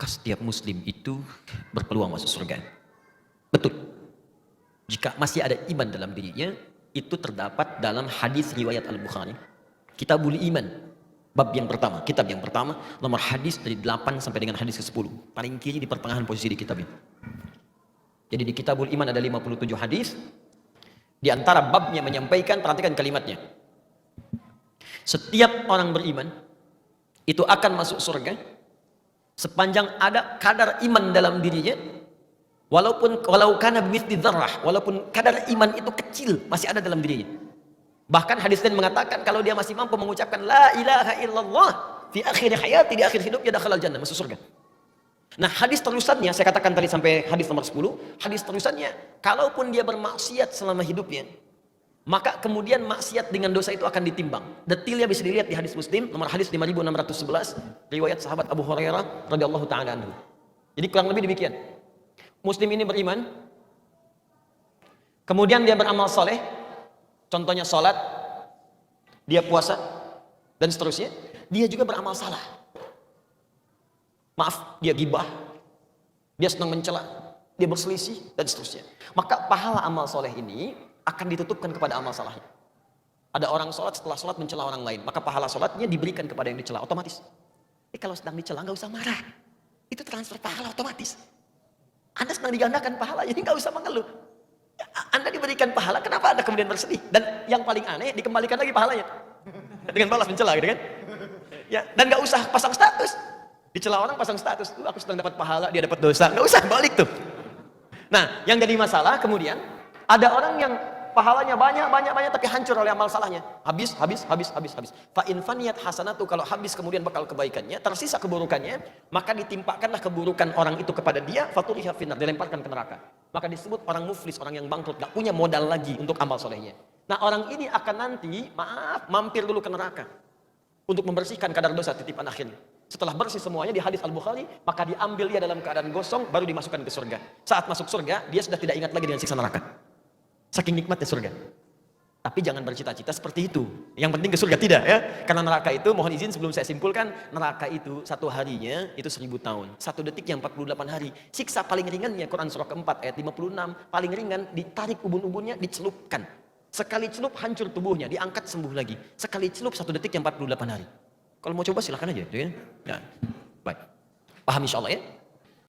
setiap muslim itu berpeluang masuk surga. Betul. Jika masih ada iman dalam dirinya, itu terdapat dalam hadis riwayat Al-Bukhari. Kitabul Iman, bab yang pertama, kitab yang pertama, nomor hadis dari 8 sampai dengan hadis ke-10. Paling kiri di pertengahan posisi di kitab ini. Jadi di Kitabul Iman ada 57 hadis. Di antara babnya menyampaikan, perhatikan kalimatnya. Setiap orang beriman itu akan masuk surga sepanjang ada kadar iman dalam dirinya, walau kana bimithli dzarrah, walaupun kadar iman itu kecil masih ada dalam dirinya. Bahkan hadis lain mengatakan kalau dia masih mampu mengucapkan la ilaha illallah fi akhir hayati, di akhir hidupnya dakhalal jannah, masuk surga. Nah, hadis terusannya saya katakan tadi sampai hadis nomor 10, hadis terusannya kalaupun dia bermaksiat selama hidupnya, maka kemudian maksiat dengan dosa itu akan ditimbang. Detailnya bisa dilihat di hadis Muslim nomor hadis 5611 riwayat sahabat Abu Hurairah radhiyallahu taala anhu. Jadi kurang lebih demikian. Muslim ini beriman, kemudian dia beramal soleh, contohnya salat, dia puasa dan seterusnya. Dia juga beramal salah. Maaf, dia gibah, dia senang mencela, dia berselisih dan seterusnya. Maka pahala amal soleh ini akan ditutupkan kepada amal salahnya. Ada orang sholat, setelah sholat mencela orang lain, maka pahala sholatnya diberikan kepada yang dicela otomatis. Kalau sedang dicela nggak usah marah, itu transfer pahala otomatis. Anda sedang digandakan pahalanya, nggak usah mengeluh. Anda diberikan pahala, kenapa Anda kemudian bersedih? Dan yang paling aneh, dikembalikan lagi pahalanya dengan balas mencela, gitu kan? Ya, dan nggak usah pasang status. Dicela orang pasang status, aku sedang dapat pahala, dia dapat dosa, nggak usah balik tuh. Nah, yang jadi masalah kemudian ada orang yang pahalanya banyak tapi hancur oleh amal salahnya. Habis. Fa in faniyat hasanatu, kalau habis kemudian bakal kebaikannya, tersisa keburukannya, maka ditimpakanlah keburukan orang itu kepada dia, faturiha finnar, dilemparkan ke neraka. Maka disebut orang muflis, orang yang bangkrut, gak punya modal lagi untuk amal solehnya. Nah, orang ini akan nanti, mampir dulu ke neraka untuk membersihkan kadar dosa titipan akhirnya. Setelah bersih semuanya di hadis Al-Bukhari, maka diambil dia dalam keadaan gosong, baru dimasukkan ke surga. Saat masuk surga, dia sudah tidak ingat lagi dengan siksa neraka. Saking nikmatnya surga. Tapi jangan bercita-cita seperti itu. Yang penting ke surga tidak, ya. Karena neraka itu, mohon izin sebelum saya simpulkan, neraka itu satu harinya itu 1000 tahun. Satu detiknya 48 hari. Siksa paling ringannya, Quran surah keempat ayat 56, paling ringan, ditarik ubun-ubunnya, dicelupkan. Sekali celup hancur tubuhnya, diangkat sembuh lagi. Sekali celup satu detik yang 48 hari. Kalau mau coba silahkan aja, ya. Nah, baik. Paham insya Allah, ya?